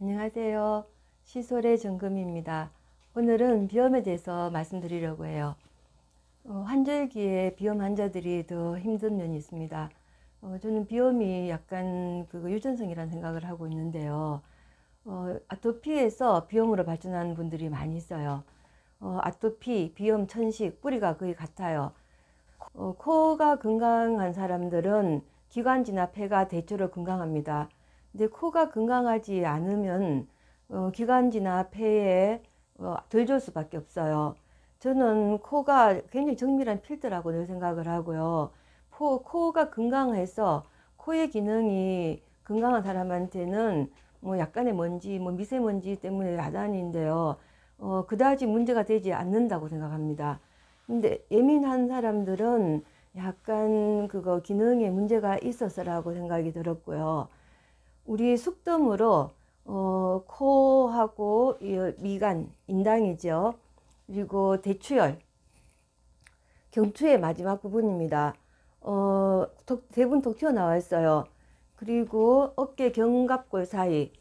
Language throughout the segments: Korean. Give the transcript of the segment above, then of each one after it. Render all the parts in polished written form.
안녕하세요. 시솔의 정금입니다. 오늘은 비염에 대해서 말씀드리려고 해요. 환절기에 비염 환자들이 더 힘든 면이 있습니다. 저는 비염이 약간 유전성이라는 생각을 하고 있는데요. 아토피에서 비염으로 발전하는 분들이 많이 있어요. 아토피, 비염, 천식, 뿌리가 거의 같아요. 코가 건강한 사람들은 기관지나 폐가 대체로 건강합니다. 근데 코가 건강하지 않으면 기관지나 폐에 덜 좋을 수밖에 없어요. 저는 코가 굉장히 정밀한 필터라고 늘 생각을 하고요. 코가 건강해서 코의 기능이 건강한 사람한테는 뭐 약간의 먼지, 뭐 미세먼지 때문에 야단인데요. 그다지 문제가 되지 않는다고 생각합니다. 근데 예민한 사람들은 약간 기능에 문제가 있어서라고 생각이 들었고요. 우리 숙덤으로 코하고 미간, 인당이죠. 그리고 대추열, 경추의 마지막 부분입니다. 대부분 톡 튀어나와 있어요. 그리고 어깨 견갑골 사이,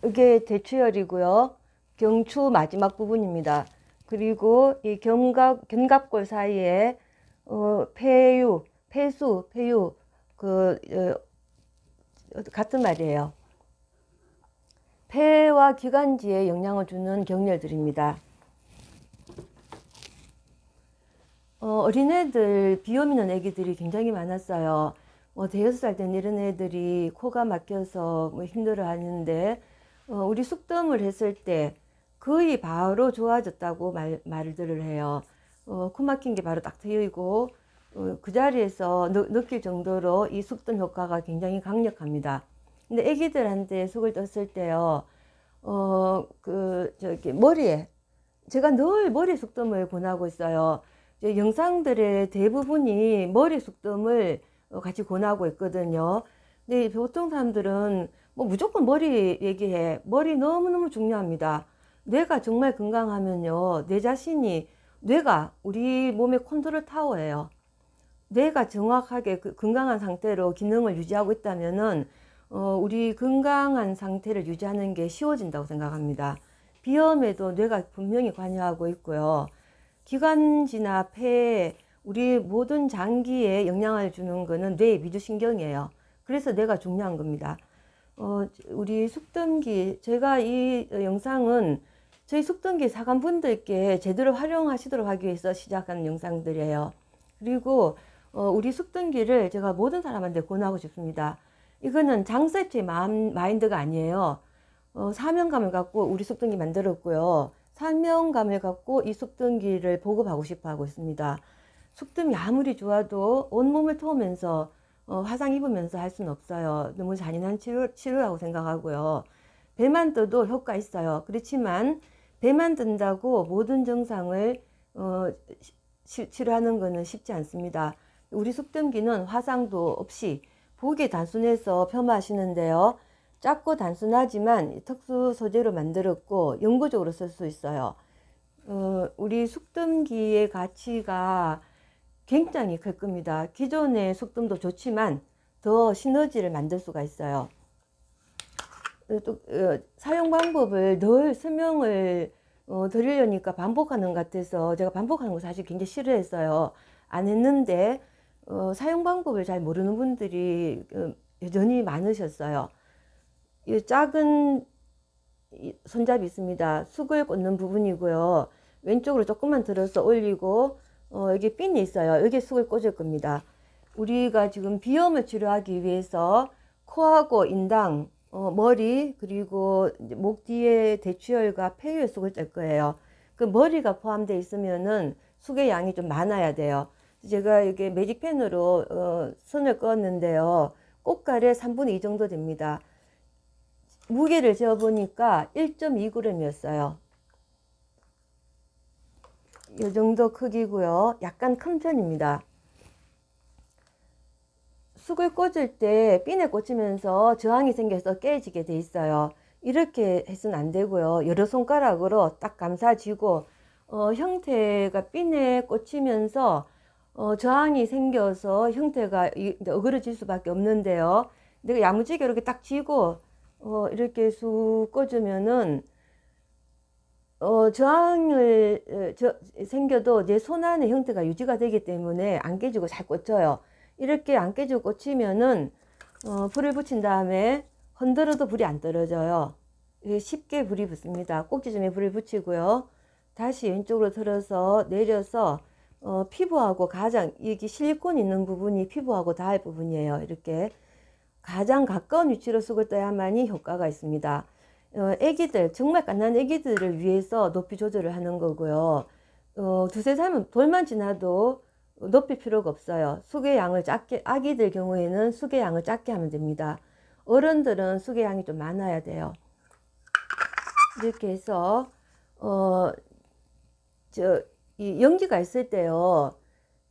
이게 대추열이고요. 경추 마지막 부분입니다. 그리고 이 견갑골 사이에 폐유 같은 말이에요. 폐와 기관지에 영향을 주는 경렬들입니다. 어린애들 비염 있는 애기들이 굉장히 많았어요. 대여섯 살 된 이런 애들이 코가 막혀서 힘들어 하는데 우리 숙덤을 했을 때 거의 바로 좋아졌다고 말들을 해요. 코 막힌 게 바로 딱 트이고 그 자리에서 느낄 정도로 이 숙덤 효과가 굉장히 강력합니다. 근데 애기들한테 숙을 떴을 때요, 머리에, 제가 늘 머리 숙덤을 권하고 있어요. 영상들의 대부분이 머리 숙덤을 같이 권하고 있거든요. 근데 보통 사람들은 뭐 무조건 머리 얘기해. 머리 너무너무 중요합니다. 뇌가 정말 건강하면요, 내 자신이, 뇌가 우리 몸의 컨트롤 타워예요. 뇌가 정확하게 건강한 상태로 기능을 유지하고 있다면은 우리 건강한 상태를 유지하는 게 쉬워진다고 생각합니다. 비염에도 뇌가 분명히 관여하고 있고요. 기관지나 폐, 우리 모든 장기에 영향을 주는 거는 뇌의 미두신경이에요. 그래서 뇌가 중요한 겁니다. 우리 숙덤기, 제가 이 영상은 저희 숙덤기 사관분들께 제대로 활용하시도록 하기 위해서 시작한 영상들이에요. 그리고 우리 숙등기를 제가 모든 사람한테 권하고 싶습니다. 이거는 장사의 마인드가 아니에요. 사명감을 갖고 우리 숙등기 만들었고요. 사명감을 갖고 이 숙등기를 보급하고 싶어 하고 있습니다. 숙등이 아무리 좋아도 온몸을 태우면서 화상 입으면서 할 수는 없어요. 너무 잔인한 치료라고 생각하고요. 배만 떠도 효과 있어요. 그렇지만 배만 뜬다고 모든 증상을 치료하는 것은 쉽지 않습니다. 우리 숙등기는 화상도 없이 보기 단순해서 폄하하시는데요. 작고 단순하지만 특수 소재로 만들었고 영구적으로 쓸 수 있어요. 우리 숙등기의 가치가 굉장히 클 겁니다. 기존의 숙등도 좋지만 더 시너지를 만들 수가 있어요. 또 사용 방법을 늘 설명을 드리려니까 반복하는 것 같아서 제가 반복하는 거 사실 굉장히 싫어했어요. 안 했는데 사용 방법을 잘 모르는 분들이 여전히 많으셨어요. 이 작은 손잡이 있습니다. 숙을 꽂는 부분이고요. 왼쪽으로 조금만 들어서 올리고 여기 핀이 있어요. 여기 숙을 꽂을 겁니다. 우리가 지금 비염을 치료하기 위해서 코하고 인당, 머리, 그리고 목 뒤에 대추열과 폐유에 숙을 뗄 거예요. 그 머리가 포함되어 있으면은 숙의 양이 좀 많아야 돼요. 제가 이게 매직펜으로 선을 그었는데요. 꽃갈에 3분의 2 정도 됩니다. 무게를 재어보니까 1.2g이었어요. 이 정도 크기고요. 약간 큰 편입니다. 숙을 꽂을 때 핀에 꽂히면서 저항이 생겨서 깨지게 돼 있어요. 이렇게 해서는 안 되고요. 여러 손가락으로 딱 감싸쥐고 형태가 핀에 꽂히면서 저항이 생겨서 형태가 이제 어그러질 수밖에 없는데요. 내가 야무지게 이렇게 딱 쥐고 이렇게 쑥 꽂으면은 저항을 생겨도 내 손 안의 형태가 유지가 되기 때문에 안 깨지고 잘 꽂혀요. 이렇게 안 깨지고 꽂히면은 불을 붙인 다음에 흔들어도 불이 안 떨어져요. 쉽게 불이 붙습니다. 꼭지점에 불을 붙이고요. 다시 왼쪽으로 틀어서 내려서 피부하고 가장 여기 실리콘 있는 부분이 피부하고 닿을 부분이에요. 이렇게 가장 가까운 위치로 쑥을 떠야만이 효과가 있습니다. 애기들, 정말 갓난 애기들을 위해서 높이 조절을 하는 거고요. 두세 살은 돌만 지나도 높일 필요가 없어요. 쑥의 양을 작게, 아기들 경우에는 쑥의 양을 작게 하면 됩니다. 어른들은 쑥의 양이 좀 많아야 돼요. 이렇게 해서 이 연기가 있을 때요,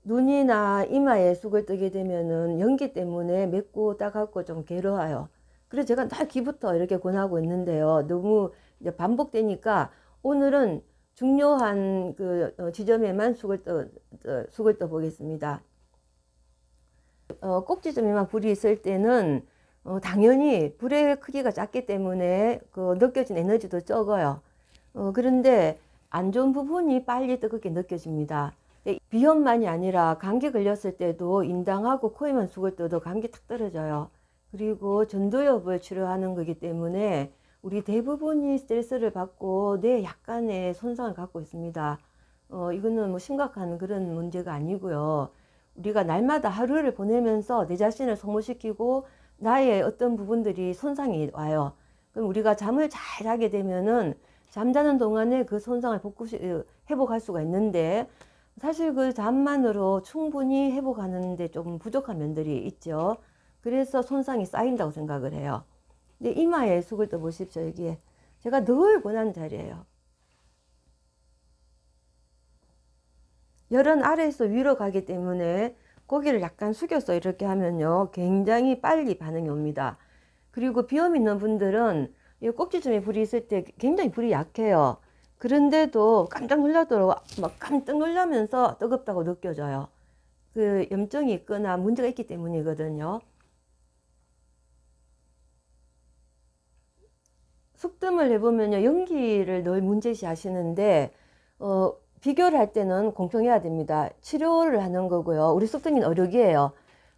눈이나 이마에 쑥을 뜨게 되면은 연기 때문에 맵고 따갑고 좀 괴로워요. 그래서 제가 날기부터 이렇게 권하고 있는데요, 너무 이제 반복되니까 오늘은 중요한 그 지점에만 쑥을 떠 보겠습니다. 꼭지점에만 불이 있을 때는 당연히 불의 크기가 작기 때문에 그 느껴진 에너지도 적어요. 그런데 안 좋은 부분이 빨리 뜨겁게 느껴집니다. 비염만이 아니라 감기 걸렸을 때도 인당하고 코에만 쑥을 떠도 감기 탁 떨어져요. 그리고 전두엽을 치료하는 거기 때문에 우리 대부분이 스트레스를 받고 뇌에 약간의 손상을 갖고 있습니다. 이거는 뭐 심각한 그런 문제가 아니고요. 우리가 날마다 하루를 보내면서 내 자신을 소모시키고 나의 어떤 부분들이 손상이 와요. 그럼 우리가 잠을 잘 자게 되면은 잠자는 동안에 그 손상을 회복할 수가 있는데, 사실 그 잠만으로 충분히 회복하는데 조금 부족한 면들이 있죠. 그래서 손상이 쌓인다고 생각을 해요. 근데 이마에 쑥을 떠 보십시오. 여기에 제가 늘 권하는 자리예요. 열은 아래에서 위로 가기 때문에 고개를 약간 숙여서 이렇게 하면요, 굉장히 빨리 반응이 옵니다. 그리고 비염 있는 분들은 이 꼭지점에 불이 있을 때 굉장히 불이 약해요. 그런데도 깜짝 놀라도록 막 깜짝 놀라면서 뜨겁다고 느껴져요. 그 염증이 있거나 문제가 있기 때문이거든요. 숙뜸을 해보면요, 연기를 늘 문제시 하시는데 비교를 할 때는 공평해야 됩니다. 치료를 하는 거고요. 우리 숙등기는 어류기예요.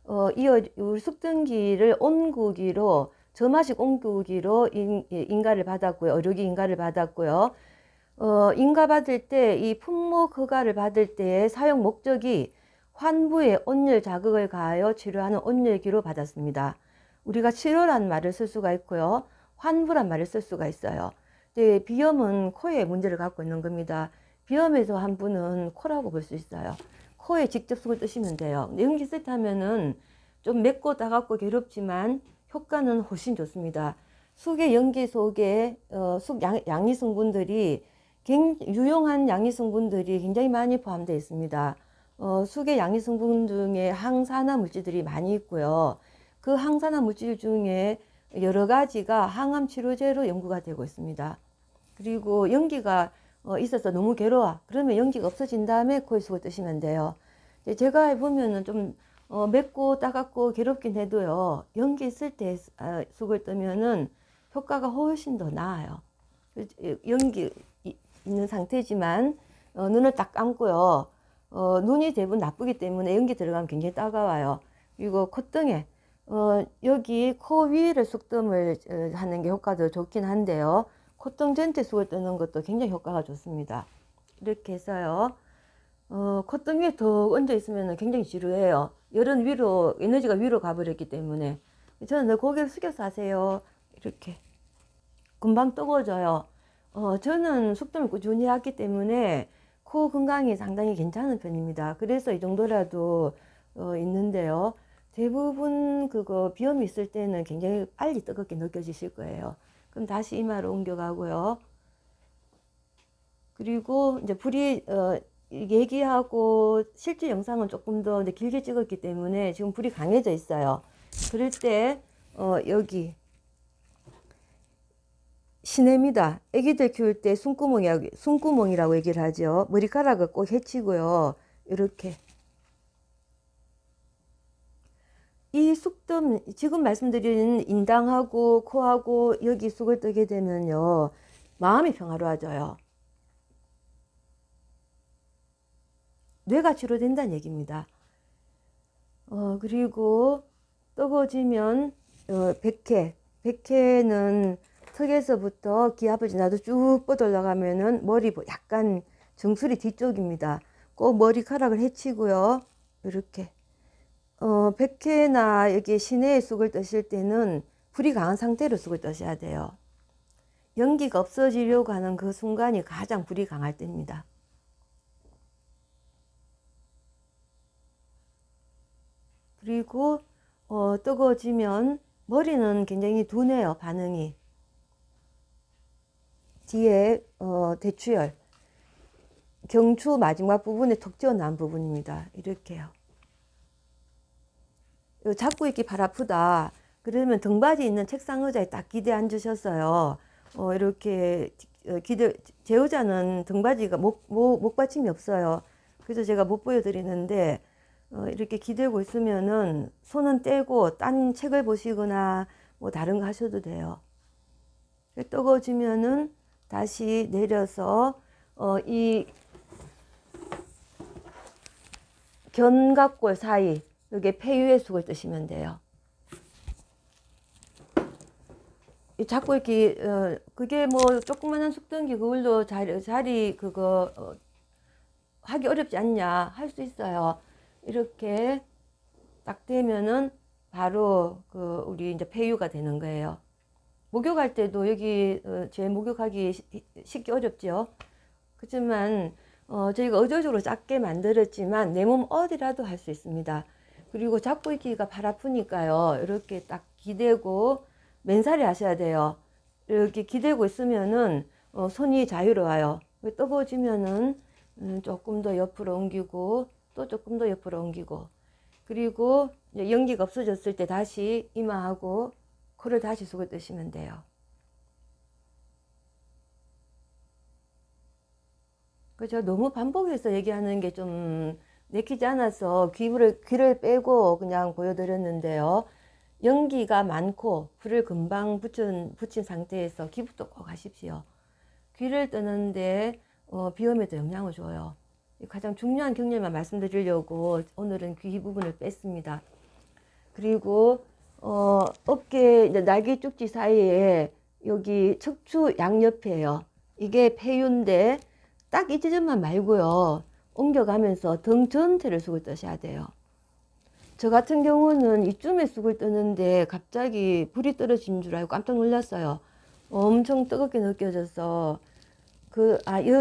우리 숙등기를 온구기로, 저마식 온구기로 인가를 받았고요. 어류기 인가를 받았고요. 인가 받을 때 이 품목 허가를 받을 때의 사용 목적이 환부에 온열 자극을 가하여 치료하는 온열기로 받았습니다. 우리가 치료란 말을 쓸 수가 있고요, 환부란 말을 쓸 수가 있어요. 근데 비염은 코에 문제를 갖고 있는 겁니다. 비염에서 한 분은 코라고 볼 수 있어요. 코에 직접 쑥을 뜨시면 돼요. 연기 세트 하면은 좀 맵고 따갑고 괴롭지만 효과는 훨씬 좋습니다. 쑥의 연기 속에 쑥 양이 성분들이 유용한 양이 성분들이 굉장히 많이 포함되어 있습니다. 쑥의 양이 성분 중에 항산화 물질들이 많이 있고요. 그 항산화 물질 중에 여러 가지가 항암 치료제로 연구가 되고 있습니다. 그리고 연기가 있어서 너무 괴로워. 그러면 연기가 없어진 다음에 코에 쑥을 뜨시면 돼요. 제가 해보면은 좀 맵고 따갑고 괴롭긴 해도요, 연기 있을 때 쑥을 뜨면은 효과가 훨씬 더 나아요. 연기 있는 상태지만 눈을 딱 감고요, 눈이 대부분 나쁘기 때문에 연기 들어가면 굉장히 따가워요. 그리고 콧등에 여기 코 위를 숙뜸을 하는 게 효과도 좋긴 한데요, 콧등 전체 쑥을 뜨는 것도 굉장히 효과가 좋습니다. 이렇게 해서요, 콧등 위에 더 얹어 있으면 굉장히 지루해요. 열은 위로, 에너지가 위로 가버렸기 때문에. 저는 늘 고개를 숙여서 하세요. 이렇게 금방 뜨거워져요. 저는 숙뜸을 꾸준히 하기 때문에 코 건강이 상당히 괜찮은 편입니다. 그래서 이 정도라도 있는데요, 대부분 그거 비염이 있을 때는 굉장히 빨리 뜨겁게 느껴지실 거예요. 그럼 다시 이마로 옮겨가고요. 그리고 이제 불이 얘기하고 실제 영상은 조금 더 길게 찍었기 때문에 지금 불이 강해져 있어요. 그럴 때 여기 시냅니다. 애기들 키울 때 숨구멍이라고 얘기를 하죠. 머리카락을 꼭 해치고요, 이렇게 이 쑥뜸, 지금 말씀드린 인당하고 코하고 여기 쑥을 뜨게 되면요, 마음이 평화로워져요. 뇌가 치료된다는 얘기입니다. 그리고 뜨거워지면 백회. 백회는 턱에서부터 귀 앞을 지나도 쭉 뻗어 올라가면은 머리 약간 정수리 뒤쪽입니다. 꼭 머리카락을 해치고요. 이렇게. 백회나 여기 시내에 쑥을 뜨실 때는 불이 강한 상태로 쑥을 뜨셔야 돼요. 연기가 없어지려고 하는 그 순간이 가장 불이 강할 때입니다. 그리고 뜨거워지면 머리는 굉장히 둔해요. 반응이. 뒤에 대추열, 경추 마지막 부분에 턱 튀어나온 부분입니다. 이렇게요. 잡고 있기 발 아프다. 그러면 등받이 있는 책상 의자에 딱 기대 앉으셨어요. 이렇게 제 의자는 등받이가 목받침이 없어요. 그래서 제가 못 보여드리는데 이렇게 기대고 있으면은 손은 떼고 딴 책을 보시거나 뭐 다른 거 하셔도 돼요. 뜨거워지면은 다시 내려서 이 견갑골 사이, 여기 폐유의 쑥을 뜨시면 돼요. 자꾸 이렇게 그게 뭐 조그만한 쑥등기 그걸로 자리 그거 하기 어렵지 않냐, 할 수 있어요. 이렇게 딱 되면은 바로 우리 이제 폐유가 되는 거예요. 목욕할 때도 여기 제 목욕하기 쉽기 어렵죠. 그렇지만 저희가 의도적으로 작게 만들었지만 내 몸 어디라도 할 수 있습니다. 그리고 잡고 있기가 발 아프니까요. 이렇게 딱 기대고 맨살이 하셔야 돼요. 이렇게 기대고 있으면은 손이 자유로워요. 뜨거워지면은 조금 더 옆으로 옮기고 또 조금 더 옆으로 옮기고, 그리고 연기가 없어졌을 때 다시 이마하고 코를 다시 쑥을 뜨시면 돼요. 제가 너무 반복해서 얘기하는 게 좀 내키지 않아서 귀를 빼고 그냥 보여드렸는데요. 연기가 많고 불을 금방 붙인 상태에서 귀부터 꼭 하십시오. 귀를 뜨는데 비염에도 영향을 줘요. 가장 중요한 경렬만 말씀드리려고 오늘은 귀 부분을 뺐습니다. 그리고 어깨 날개 쪽지 사이에 여기 척추 양옆에요. 이게 폐유인데 딱 이 지점만 말고요. 옮겨가면서 등 전체를 쑥을 뜨셔야 돼요. 저 같은 경우는 이쯤에 쑥을 뜨는데 갑자기 불이 떨어진 줄 알고 깜짝 놀랐어요. 엄청 뜨겁게 느껴져서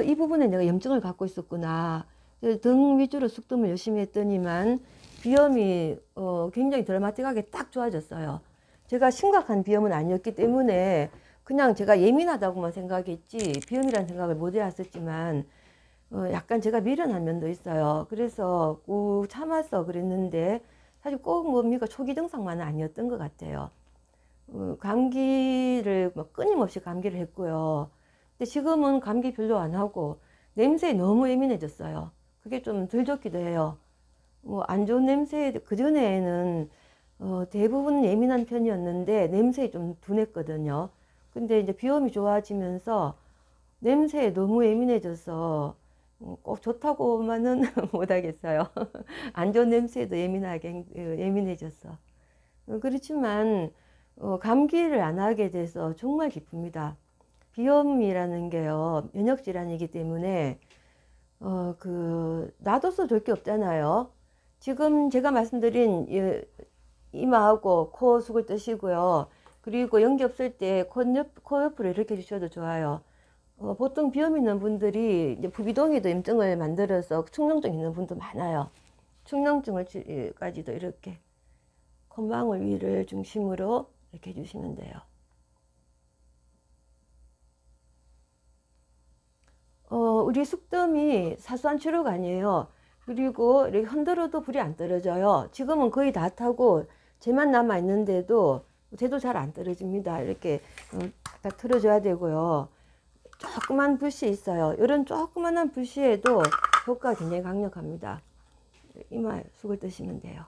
이 부분에 내가 염증을 갖고 있었구나. 등 위주로 쑥뜸을 열심히 했더니만 비염이 굉장히 드라마틱하게 딱 좋아졌어요. 제가 심각한 비염은 아니었기 때문에 그냥 제가 예민하다고만 생각했지 비염이라는 생각을 못 해왔었지만 약간 제가 미련한 면도 있어요. 그래서 꾹 참아서 그랬는데 사실 꼭 뭡니까 초기 증상만은 아니었던 것 같아요. 감기를 끊임없이 감기를 했고요. 근데 지금은 감기 별로 안 하고 냄새에 너무 예민해졌어요. 그게 좀 덜 좋기도 해요. 안 좋은 냄새, 그전에는 대부분 예민한 편이었는데 냄새에 좀 둔했거든요. 근데 이제 비염이 좋아지면서 냄새에 너무 예민해져서 꼭 좋다고만은 못하겠어요. 안 좋은 냄새에도 예민해졌어. 그렇지만 감기를 안 하게 돼서 정말 기쁩니다. 비염이라는 게요, 면역질환이기 때문에 놔둬서 될 게 없잖아요. 지금 제가 말씀드린 이마하고 코 쑥을 뜨시고요. 그리고 연기 없을 때 코 옆으로 이렇게 해주셔도 좋아요. 보통 비염 있는 분들이 이제 부비동에도 염증을 만들어서 축농증 있는 분도 많아요. 축농증까지도 이렇게 콧망울 위를 중심으로 이렇게 해주시면 돼요. 우리 쑥뜸이 사소한 치료가 아니에요. 그리고 이렇게 흔들어도 불이 안 떨어져요. 지금은 거의 다 타고 재만 남아 있는데도 쟤도 잘 안 떨어집니다. 이렇게 다 틀어줘야 되고요. 조그만 불씨 있어요. 이런 조그만한 불씨에도 효과가 굉장히 강력합니다. 이마에 쑥을 뜨시면 돼요.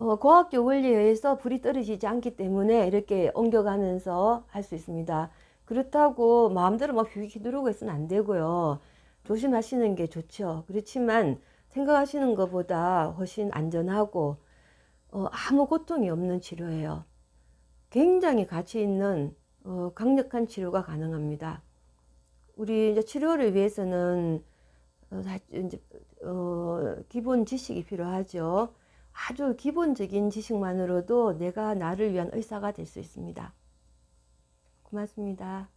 과학적 원리에 의해서 불이 떨어지지 않기 때문에 이렇게 옮겨가면서 할 수 있습니다. 그렇다고 마음대로 막 휙 누르고 있으면 안 되고요. 조심하시는 게 좋죠. 그렇지만 생각하시는 것보다 훨씬 안전하고 아무 고통이 없는 치료예요. 굉장히 가치 있는 강력한 치료가 가능합니다. 우리 이제 치료를 위해서는 이제 기본 지식이 필요하죠. 아주 기본적인 지식만으로도 내가 나를 위한 의사가 될 수 있습니다. 고맙습니다.